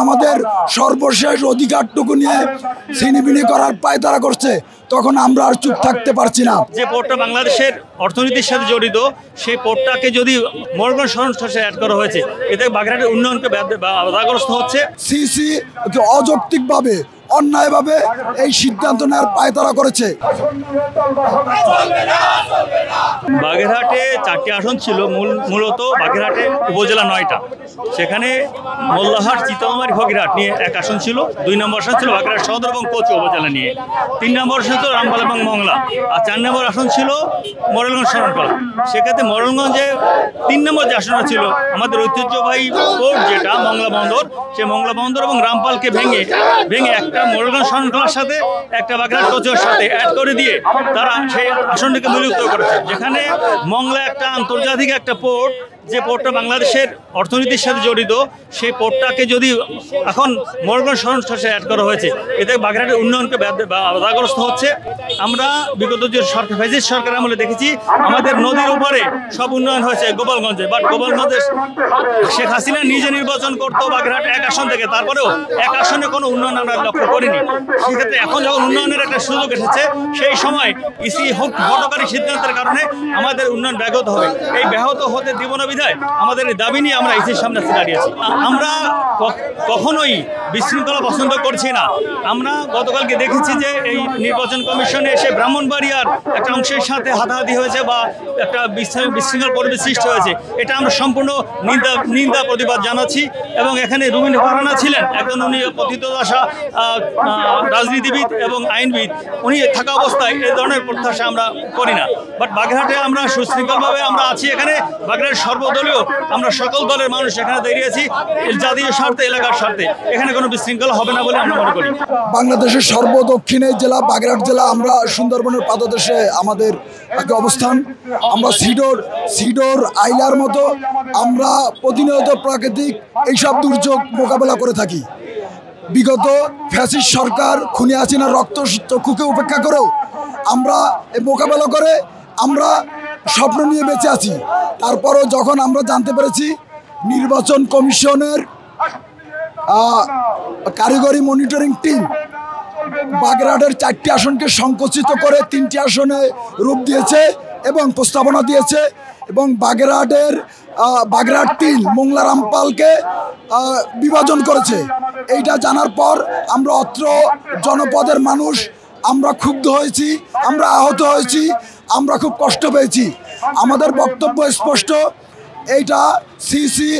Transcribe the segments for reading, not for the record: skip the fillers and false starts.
আমাদের সর্বশেষ অধিকারটুকু নিয়ে ছিনিবিনি করার পায়তারা করছে, তখন আমরা আর চুপ থাকতে পারছি না। যে পোর্টটা বাংলাদেশের অর্থনীতির সাথে জড়িত, সেই পোর্টটাকে যদি মোরগন সংস্থায় অ্যাড করা হয়েছে, এতে বাগেরহাটের উন্নয়নকে বাধাগ্রস্ত হচ্ছে। সিসি অযৌক্তিকভাবে অন্যায়ভাবে এই সিদ্ধান্ত নেওয়ার পায়তারা করেছে। বাগেরহাটে 4টি আসন ছিল, মূলত বাগেরহাটে উপজেলা 9টা, সেখানে মোল্লাহাট, চিতলমারী, ফকিরহাট নিয়ে 1 আসন ছিল। 2 নম্বর আসন ছিল বাগেরহাট সদর এবং কচু উপজেলা নিয়ে। 3 নম্বর আসন ছিল রামপাল এবং মংলা। আর 4 নম্বর আসন ছিল মোরেলগঞ্জ শরণখোলা। সেক্ষেত্রে মোরেলগঞ্জে 3 নম্বর যে আসনটা ছিল আমাদের ঐতিহ্যবাহী পোর্ট যেটা মংলা বন্দর, সেই মংলা বন্দর এবং রামপালকে ভেঙে একটা মোরেলগঞ্জ শরণখোলার সাথে একটা বাগেরহাট কচুর সাথে অ্যাড করে দিয়ে তারা সেই আসনটিকে বিলুপ্ত করেছে। যেখানে মংলা একটা আন্তর্জাতিক একটা পোর্ট, যে পোর্টটা বাংলাদেশের অর্থনীতির সাথে জড়িত, সেই পোর্টটাকে যদি এখন মোরেলগঞ্জ সংস্থায় অ্যাড করা হয়েছে, এতে বাগেরহাটের উন্নয়নকে বাধাগ্রস্ত হচ্ছে। আমরা বিগত যে সরকার, ফ্যাসিস্ট সরকার আমলে দেখেছি আমাদের নদীর উপরে সব উন্নয়ন হয়েছে গোপালগঞ্জে, বাট গোপালগঞ্জে শেখ হাসিনা নিজে নির্বাচন করতো বাগেরহাট 1 আসন থেকে, তারপরেও 1 আসনে কোনো উন্নয়ন আমরা লক্ষ্য করিনি। সেক্ষেত্রে এখন যখন উন্নয়নের একটা সুযোগ এসেছে, সেই সময় ইসি হটকারী সিদ্ধান্তের কারণে আমাদের উন্নয়ন ব্যাহত হবে। এই ব্যাহত হতে দিব না বিধায় আমাদের দাবি নিয়ে আমরা ইসির সামনে দাঁড়িয়েছি। আমরা কখনোই বিশৃঙ্খলা পছন্দ করছি না। আমরা গতকালকে দেখেছি যে এই নির্বাচন কমিশনে এসে ব্রাহ্মণবাড়িয়ার একটা অংশের সাথে হাতাহাতি হয়েছে বা একটা বিশৃঙ্খল পরিবেশ সৃষ্টি হয়েছে। এটা আমরা সম্পূর্ণ নিন্দা প্রতিবাদ জানাচ্ছি। এবং এখানে রুমিন ফারহানা ছিলেন একজন, উনি পতিতদশা রাজনীতিবিদ এবং আইনবিদ, উনি থাকা অবস্থায় এই ধরনের প্রত্যাশা আমরা করি না। বাট বাগেরহাটে আমরা সুশৃঙ্খলভাবে আমরা আছি। এখানে বাগেরহাট সর্বদলীয় আমরা সকল দলের মানুষ এখানে দাঁড়িয়েছি জাতীয় স্বার্থে, এলাকার স্বার্থে। এখানে কোনো বিশৃঙ্খলা হবে না বলে আমরা মনে করি। বাংলাদেশের সর্বদক্ষিণের জেলা বাগেরহাট জেলা, আমরা সুন্দরবনের পাদদেশে আমাদের অবস্থান। আমরা সিডোর আইলার মতো আমরা প্রতিনিয়ত প্রাকৃতিক এইসব দুর্যোগ মোকাবেলা করে থাকি। বিগত ফ্যাসিস্ট সরকার খুনি হাসিনার রক্তচক্ষুকে উপেক্ষা করেও আমরা মোকাবেলা করে আমরা স্বপ্ন নিয়ে বেঁচে আছি। তারপরও যখন আমরা জানতে পেরেছি নির্বাচন কমিশনের কারিগরি মনিটরিং টিম বাগেরহাটের 4টি আসনকে সংকুচিত করে 3টি আসনে রূপ দিয়েছে এবং প্রস্তাবনা দিয়েছে, এবং বাগেরহাট 3 মোংলা রামপালকে বিভাজন করেছে। এইটা জানার পর আমরা অত্র জনপদের মানুষ আমরা ক্ষুব্ধ হয়েছি, আমরা আহত হয়েছি, আমরা খুব কষ্ট পেয়েছি। আমাদের বক্তব্য স্পষ্ট, এইটা সিসি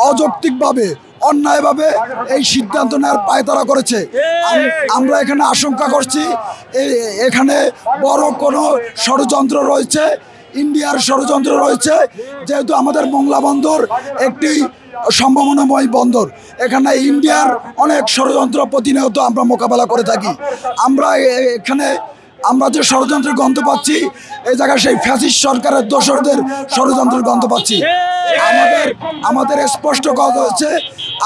অযৌক্তিকভাবে অন্যায়ভাবে এই সিদ্ধান্ত নেওয়ার পায়তারা করেছে। আমরা এখানে আশঙ্কা করছি এখানে বড় কোনো ষড়যন্ত্র রয়েছে, ইন্ডিয়ার ষড়যন্ত্র রয়েছে। যেহেতু আমাদের মংলা বন্দর একটি সম্ভাবনাময় বন্দর, এখানে ইন্ডিয়ার অনেক ষড়যন্ত্র প্রতিনিয়ত আমরা মোকাবেলা করে থাকি। আমরা যে ষড়যন্ত্রের গন্ধ পাচ্ছি, এই জায়গায় সেই ফ্যাসিস্ট সরকারের দোসরদের ষড়যন্ত্রের গন্ধ পাচ্ছি। আমাদের স্পষ্ট কথা হচ্ছে,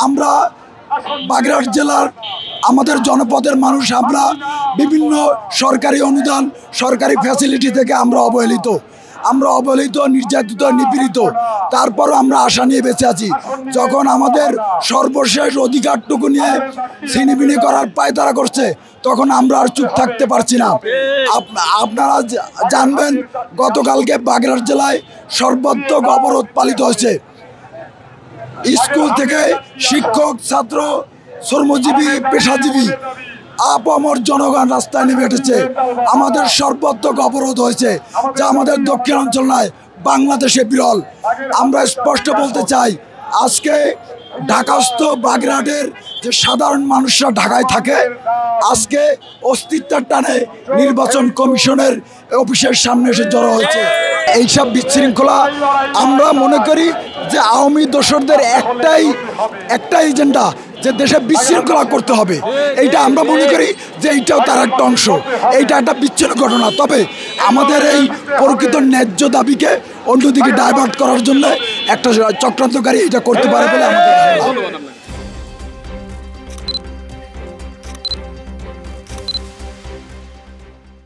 আমরা বাগেরহাট জেলার আমাদের জনপদের মানুষ, আমরা বিভিন্ন সরকারি অনুদান, সরকারি ফ্যাসিলিটি থেকে আমরা অবহেলিত, নির্যাতিত, নিপীড়িত। তারপরও আমরা আশা নিয়ে বেঁচে আছি। যখন আমাদের সর্বশেষ অধিকারটুকু নিয়ে ছিনিবিনি করার পায়তারা করছে, তখন আমরা আর চুপ থাকতে পারছি না। আপনারা জানবেন গতকালকে বাগেরহাট জেলায় সর্বাত্মক অবরোধ পালিত হয়েছে। স্কুল থেকে শিক্ষক, ছাত্র, শ্রমজীবী, পেশাজীবী, আপামর জনগণ রাস্তায় নেমে উঠেছে। আমাদের সর্বাত্মক অবরোধ হয়েছে, যা আমাদের দক্ষিণাঞ্চল নয়, বাংলাদেশে বিরল। আমরা স্পষ্ট বলতে চাই, আজকে ঢাকাস্থ বাগেরহাটের যে সাধারণ মানুষরা ঢাকায় থাকে, আজকে অস্তিত্বের টানে নির্বাচন কমিশনের অফিসের সামনে এসে জড়ো হয়েছে। এইসব বিশৃঙ্খলা আমরা মনে করি যে আওয়ামী দোসরদের একটাই এজেন্ডা, যে দেশে বিশৃঙ্খলা করতে হবে। এইটা আমরা মনে করি যে এইটাও তার একটা অংশ, এইটা একটা বিচ্ছিন্ন ঘটনা। তবে আমাদের এই প্রকৃত ন্যায্য দাবিকে অন্যদিকে ডাইভার্ট করার জন্য একটা চক্রান্তকারী এটা করতে পারে বলে আমাদের ধারণা।